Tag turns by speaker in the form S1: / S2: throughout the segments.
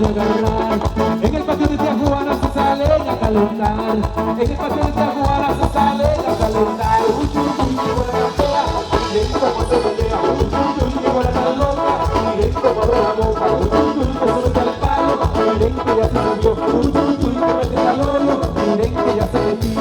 S1: puedo agarrar. En el patio de Tijuana se salen a calentar. En el patio de Tijuana se salen a calentar. Uy, qué buena fea, directo cuando se pelea. Uy, qué buena tan loca, directo por la boca. Uy, que sube al palo, directo ya se subió. Uy, que mete al hoyo, directo ya se metió.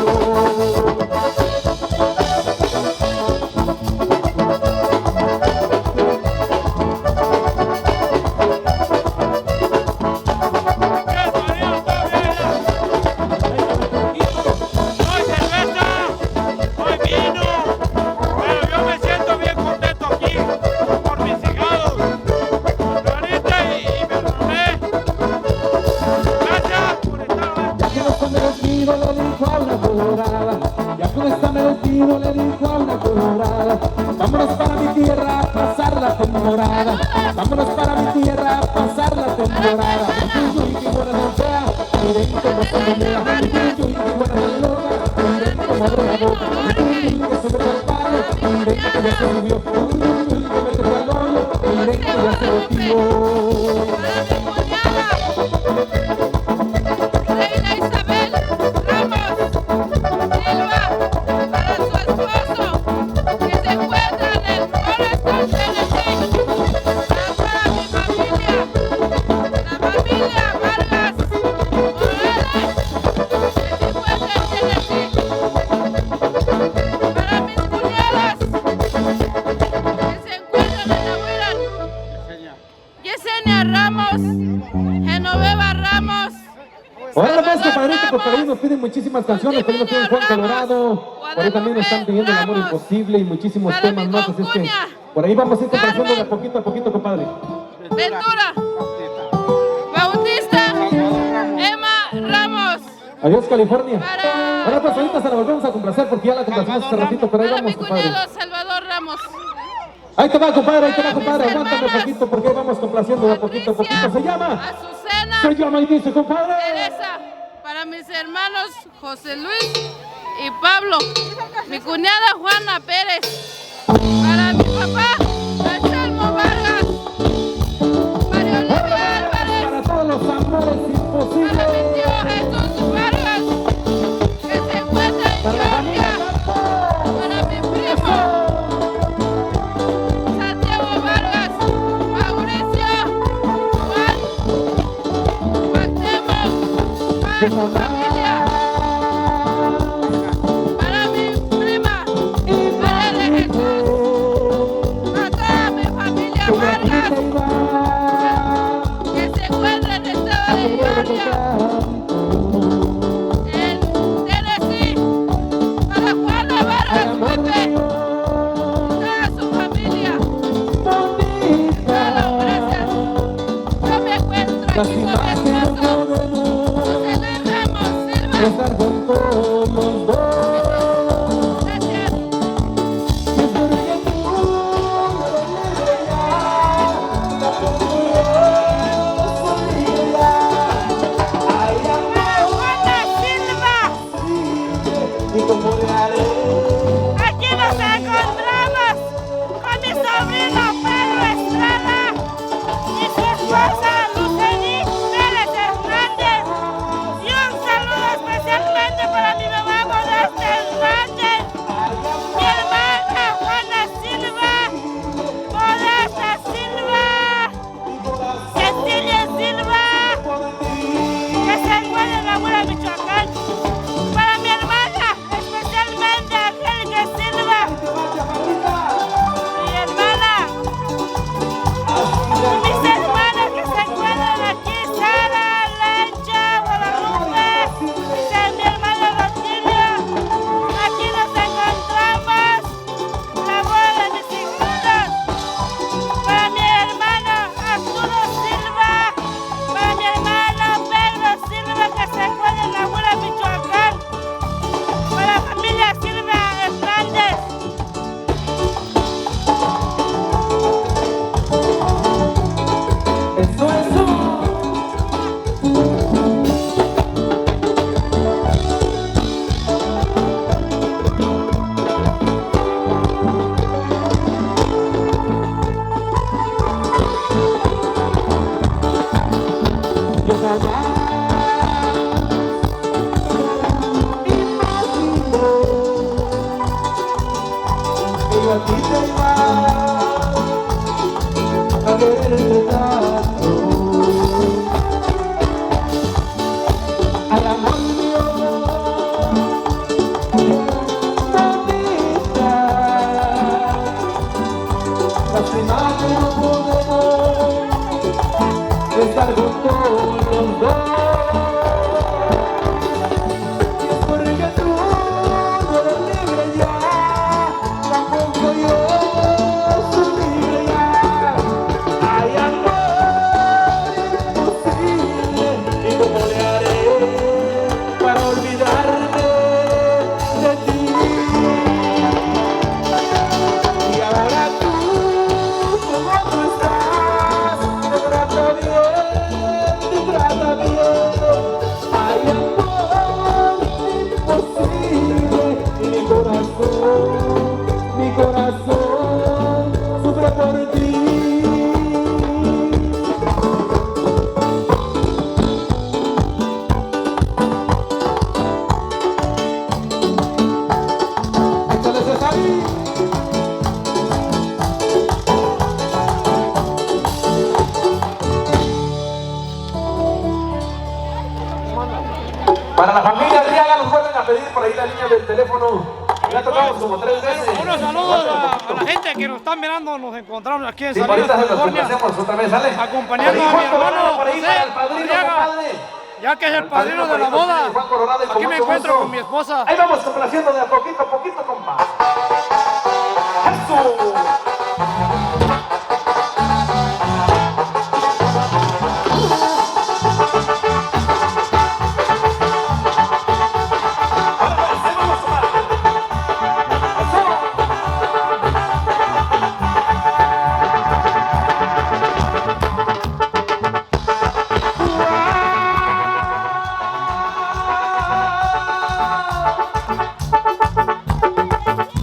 S1: Ya con esta me despido, le dijo a una colorada. Vámonos para mi tierra a pasar la temporada. Vámonos para mi tierra a pasar la temporada. Uy, qué buena tan fea, miren cómo se menea. Uy, qué buena tan loca, miren cómo abre la boca. Uy, que sube al palo, miren que ya se subió. Uy, que mete al hoyo, miren que ya se metió. Ahora más, compadrito, pues por ahí nos piden muchísimas canciones, por ahí nos piden Juan Colorado, por ahí también nos están pidiendo El Amor Imposible y muchísimos temas más, así es que por ahí vamos a ir complaciendo de a poquito, compadre.
S2: Ventura, Bautista, Emma Ramos.
S1: Adiós, California. Ahora pues ahorita se la volvemos a complacer porque ya la complacimos hace ratito, pero ahí
S2: Para
S1: vamos,
S2: mi
S1: compadre.
S2: cuñado Salvador Ramos.
S1: Ahí te va, compadre, aguántame un poquito porque ahí vamos complaciendo de a poquito. Se llama
S2: Azucena,
S1: y dice, compadre.
S2: Teresa. Para mis hermanos José Luis y Pablo. Mi cuñada Juana Pérez. Para mi papá Anselmo Vargas. Mario Olivia Álvarez.
S1: Para todos los amores imposibles.
S2: Para mi tío Jesús Vargas, que se encuentra en Georgia. Para mi primo Santiago Vargas, Mauricio, Juan Cuauhtémoc, para su familia. Para mi prima María de Jesús, a toda mi familia Vargas, que se encuentra en el estado de Georgia. En Tennessee, para Juana Vargas Pepe, toda su familia. Claro, gracias. Yo me encuentro aquí con mi esposo, José Luis Ramos.
S1: lástima que no podemos estar juntos los dos. Porque tú no eres libre ya, tampoco yo soy libre ya. Hay amor imposible, ¿y cómo le haré para olvidarme de ti? Y ahora tú, ¿cómo tú estás? Te trata bien, te trata bien. Hay amor imposible y mi corazón sufre por ti. Échale ese Javi. Para la familia Arriaga nos vuelven a pedir por ahí la línea del teléfono. Ya tocamos como 3 veces.
S3: Unos saludos a la gente que nos están mirando. Nos encontramos aquí en
S1: Sí,
S3: Salinas,
S1: ahorita se los
S3: California,
S1: complacemos otra vez, ¿sale?
S3: acompañando
S1: Ahí
S3: a mi
S1: Juan Colorado
S3: hermano
S1: por ahí
S3: José
S1: para el padrino,
S3: Arriaga,
S1: compadre.
S3: ya que es el
S1: Al
S3: padrino de la
S1: por ahí,
S3: boda.
S1: Juan Colorado, y con
S3: Aquí me
S1: mucho
S3: encuentro
S1: gusto.
S3: con mi esposa.
S1: Ahí vamos complaciendo de a poquito, compa. ¡Eso!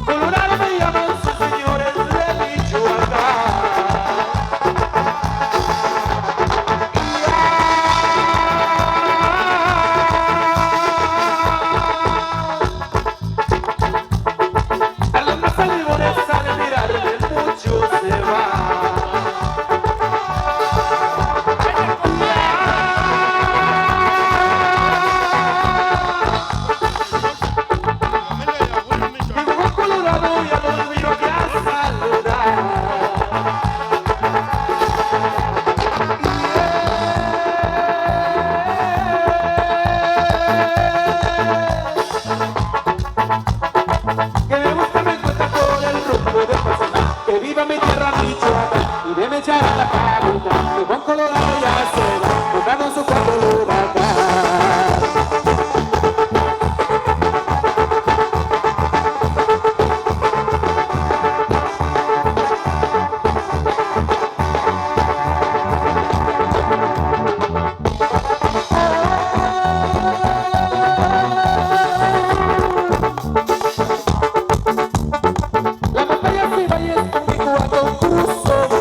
S1: Colorado me llaman sus señores de Michoacán. A los más salidones al mirarme mucho se va. Llegó Colorado y a los vino que a saludar. Que me gusta me encuentra por el rumbo de Pasaná. Que viva mi tierra Michoacán y déme echar a la cabuta. Que Juan Colorado ya se va, buscando su cuarto huracán. La montaña se vaya conmigo a concurso de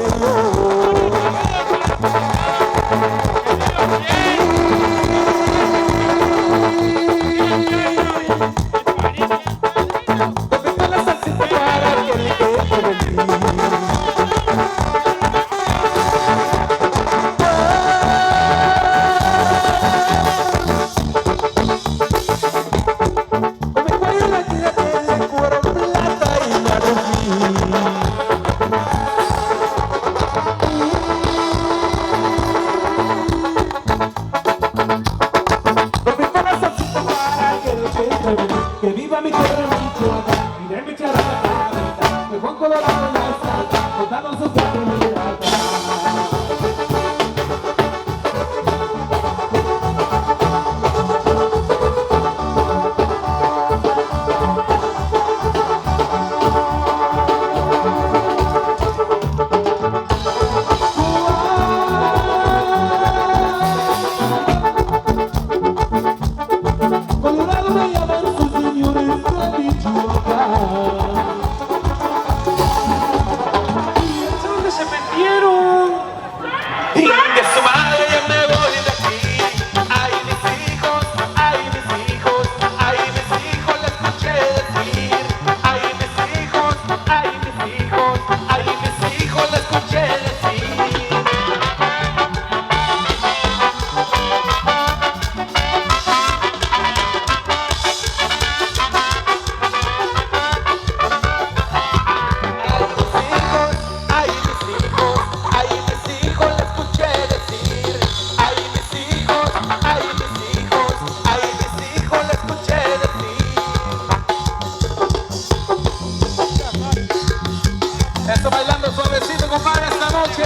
S1: compadre, esta noche.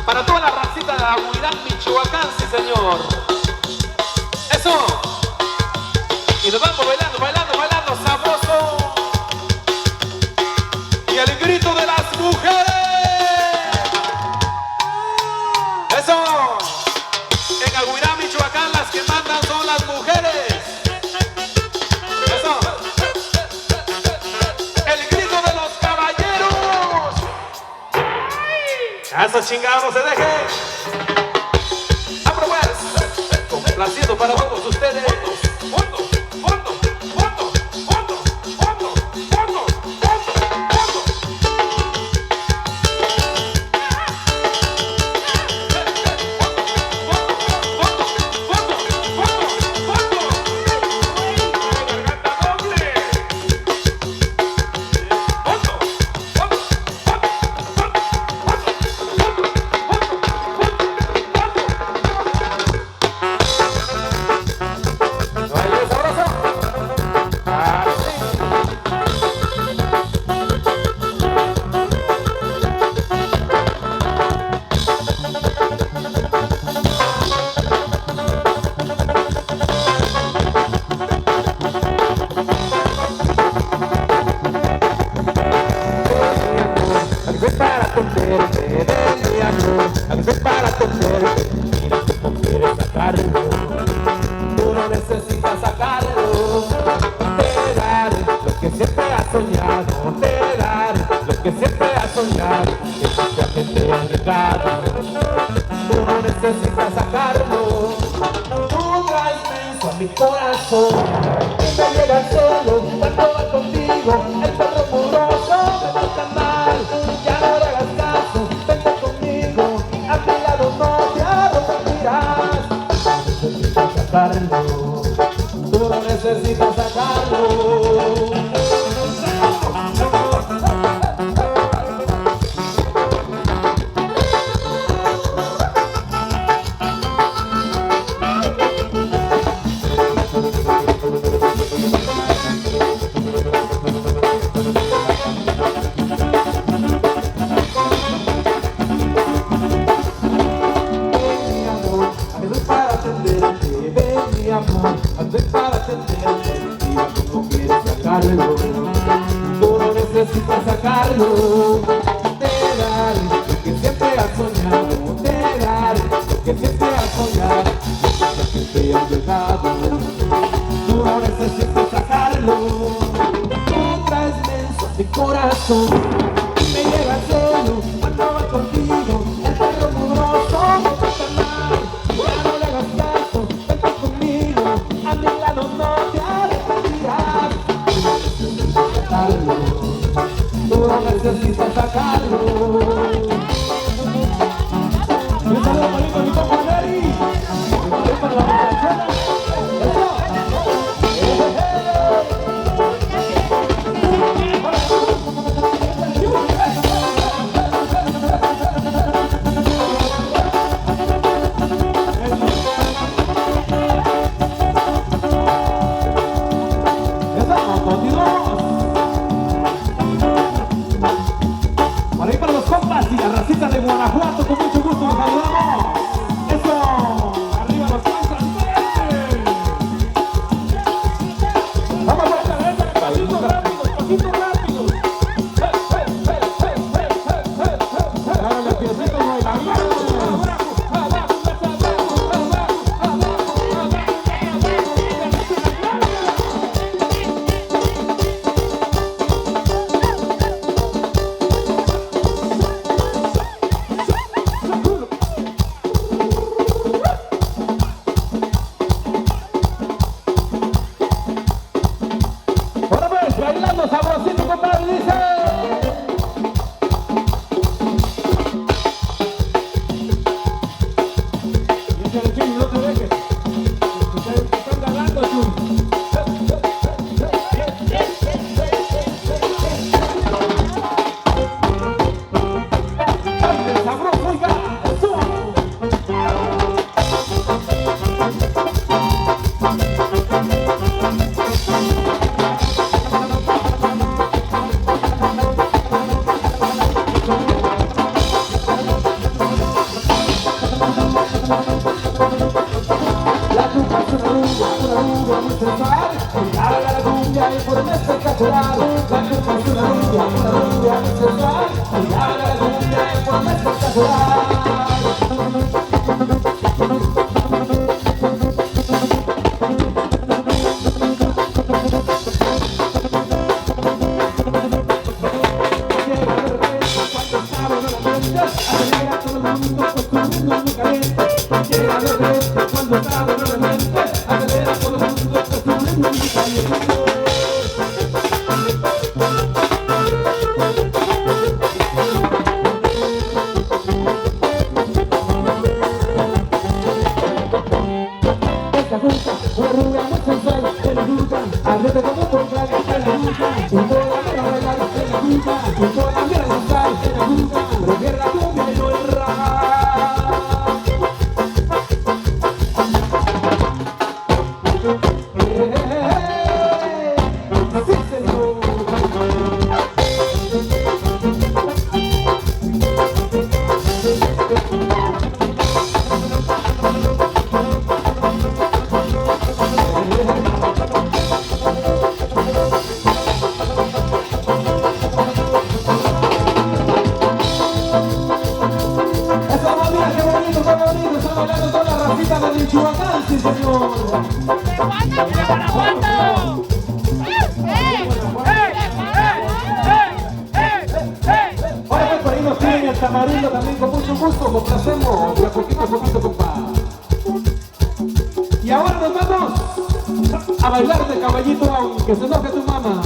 S1: Para toda la racita de Aguirán, Michoacán, sí señor. Eso. Y nos vamos bailando, bailando, bailando, sabroso. Y el grito de las mujeres. Eso. En Aguirán, Michoacán, las que mandan son las mujeres. Eso. El grito de los caballeros. A esos chingados no se dejen. Complacido para todos ustedes. rubia muy sensual, que haga la cumbia y por un espectacular. La culpa es una rubia muy sensual, que haga la cumbia y por un espectacular. Tamarindo también con mucho gusto, complacemos de a poquito, compa. Y ahora nos vamos a bailar de caballito aunque se enoje tu mamá.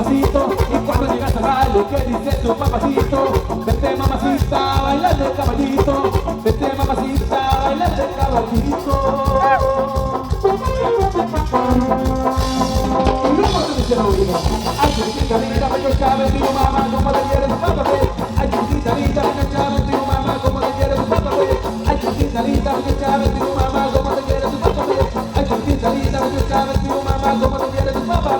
S1: Y cuando llegas al baile, ¿qué dice tu papacito? Vete mamacita, baila de caballito. Vete mamacita, baila de caballito. Y luego te dice lo mismo. Ay, chiquitita linda, ven que cabe, digo mamá, ¿cómo te quieres tu papá? Ay, chiquitita linda, ven que cabe, digo mamá, ¿cómo te quieres tu papá? Ay, chiquitita linda, ven que cabe, digo mamá, ¿cómo te quieres tu papá? Ay, chiquitita linda, ven que cabe, digo mamá, ¿cómo te quieres tu papá?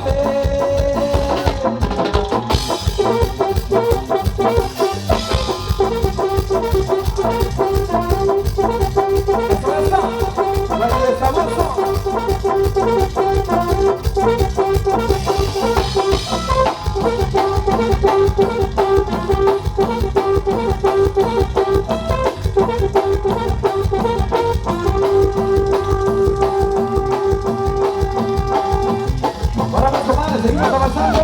S1: Seguimos avanzando.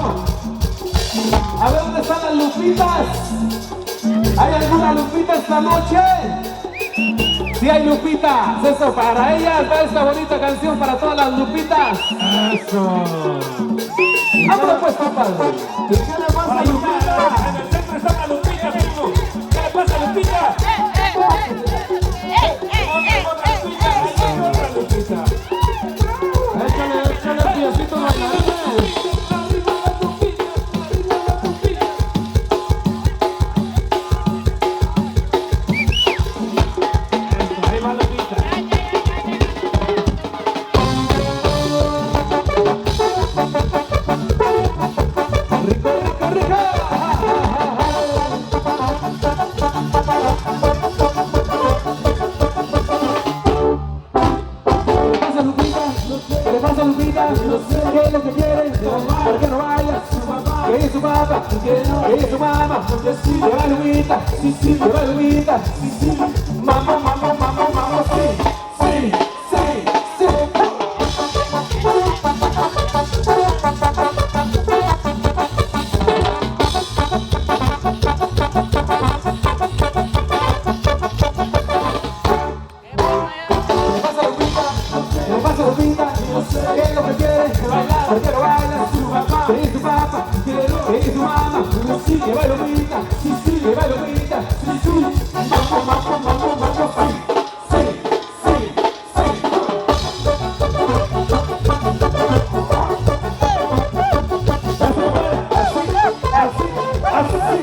S1: A ver dónde están las lupitas. ¿Hay alguna lupita esta noche? Sí hay lupitas. Eso, para ellas va esta bonita canción para todas las lupitas. Eso. Vámonos pues, papá. ¿Qué le pasa a Lupita? En el centro está la Lupita, amigo. ¿Qué le pasa a Lupita? Otra Lupita. Échale, piecito bailarín. ¿Qué es lo que quieres? ¿Por qué no vayas? Que es su papá, que es su mamá. Lleva Lupita, lleva Lupita. Mamá, mamá, mamá, mamá. es tu papá, quiero que es tu mamá. Sí, que bailo bonita, sí, sí, que bailo bonita, sí, sí. Mambo, mambo, mambo, mambo, sí, sí, sí, sí. Así, así, así.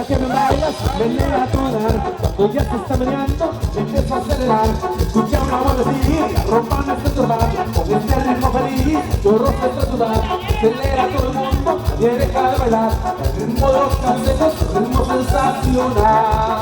S1: Que me bailas, venme a tonar. Cuando ya se está meneando, empiezo a acelerar. Escucha una voz decir, la ropa me hace turbar. Con este ritmo feliz, tu rostro está sudar. Acelera todo el mundo y deja de bailar. El ritmo de los calcetos, el ritmo sensacional.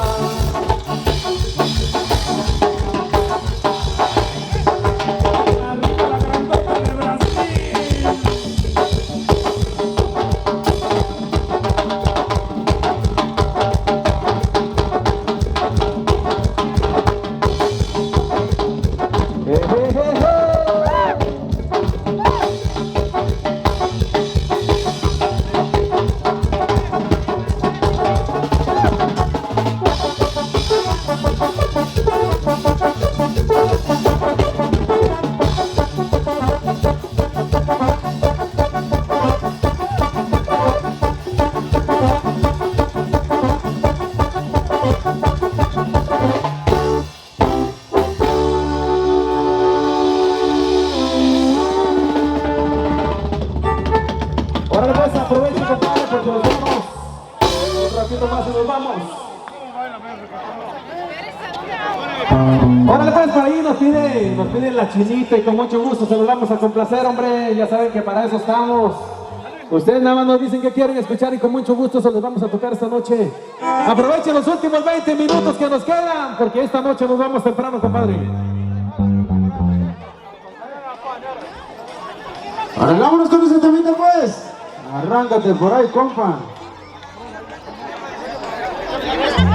S1: Ahora pues aprovechen, compadre, porque nos vamos. Un ratito más y nos vamos. Órale pues, por ahí nos piden la chinita y con mucho gusto se los vamos a complacer, hombre. Ya saben que para eso estamos. Ustedes nada más nos dicen que quieren escuchar y con mucho gusto se los vamos a tocar esta noche. Aprovechen los últimos 20 minutos que nos quedan, porque esta noche nos vamos temprano, compadre.
S4: Arreglámonos con ese temita pues. Arráncate por ahí, compa.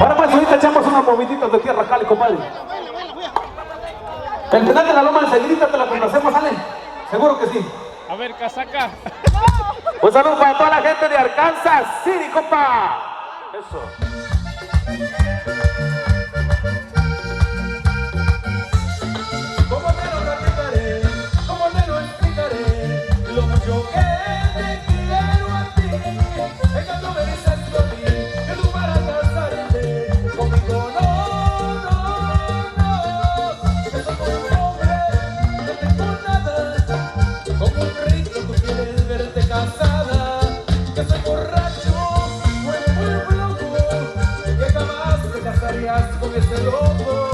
S1: Ahora pues ahorita echamos unas moviditas de tierra cali, compadre. El final de la loma enseguida te la complacemos, ¿sale? Seguro que sí.
S3: A ver, casaca.
S1: Un saludo para toda la gente de Arkansas City, compa. Eso. ¿Cómo te lo platicaré? ¿Cómo te lo explicaré? Lo mucho que te quiero a ti. Es que tú me dices a mí que tú para casarte conmigo no. Que soy como un hombre, no tengo nada. Como un rico tú quieres verte casada. Que soy borracho, muy loco. Que jamás te casarías con ese loco.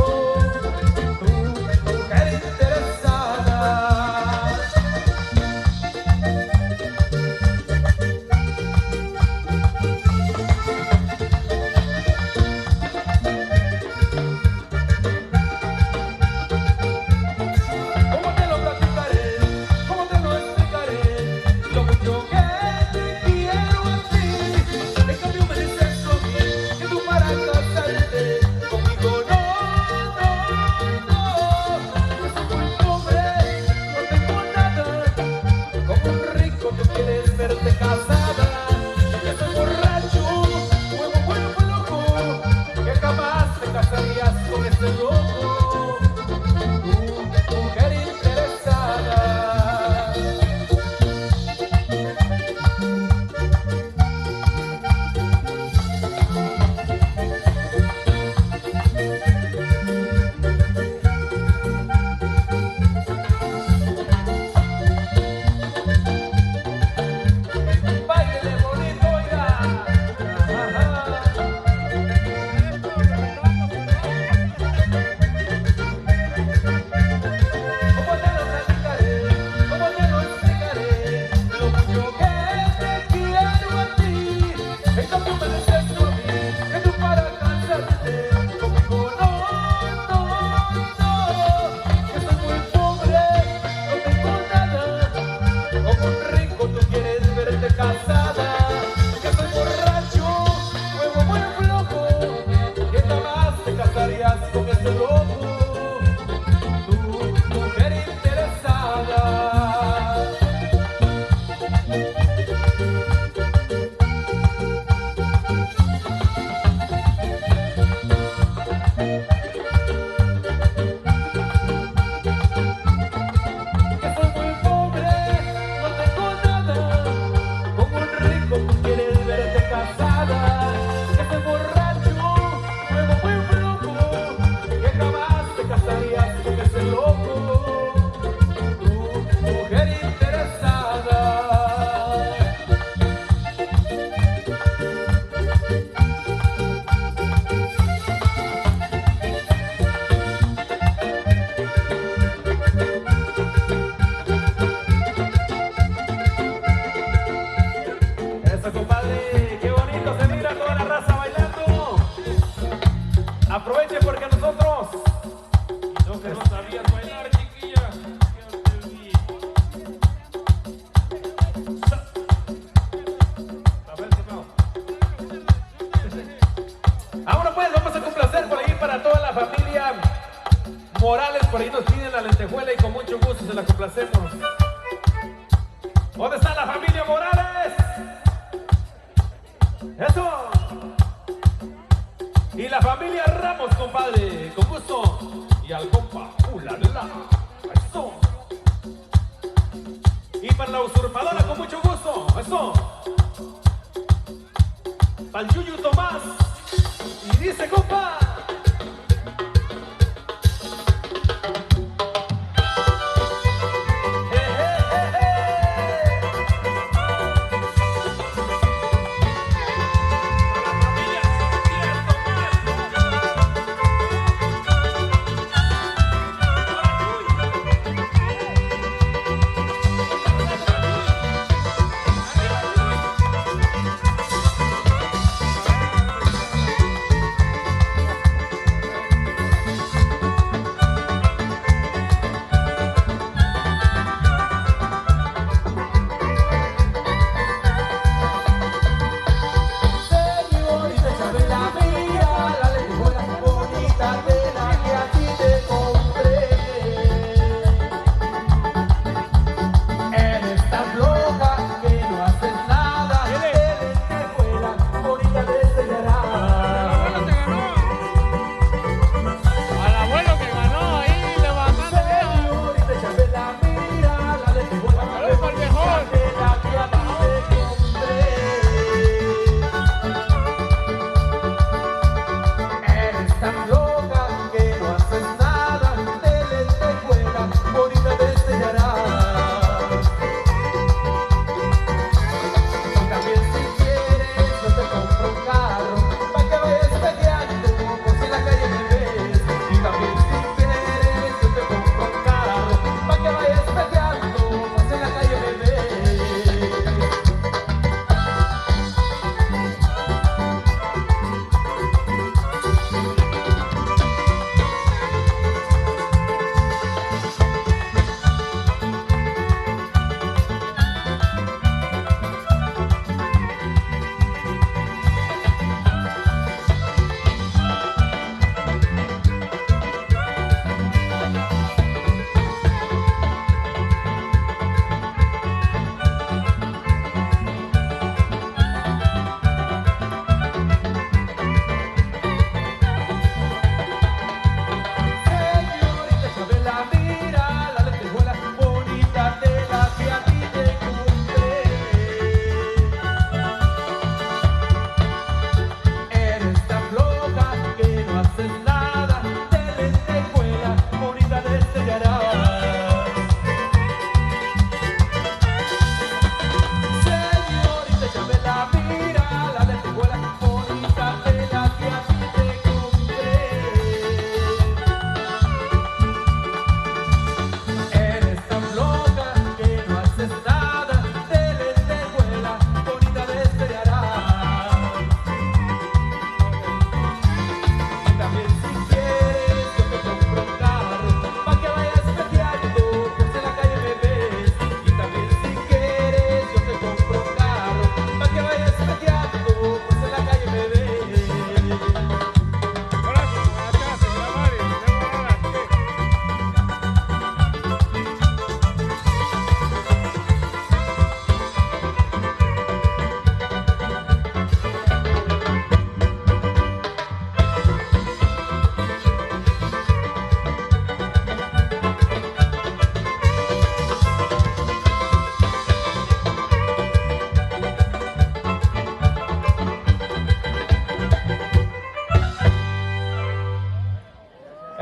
S1: se la complacemos. ¿Dónde está la familia Morales? ¡Eso! Y la familia Ramos, compadre, con gusto. Y al compa, la. ¡Eso! Y para la usurpadora, con mucho gusto. ¡Eso! Para el Yuyu Tomás. Y dice, compa.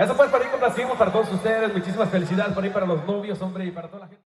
S1: Eso pues para ahí complacimos para todos ustedes. Muchísimas felicidades por ahí para los novios, hombre, y para toda la gente.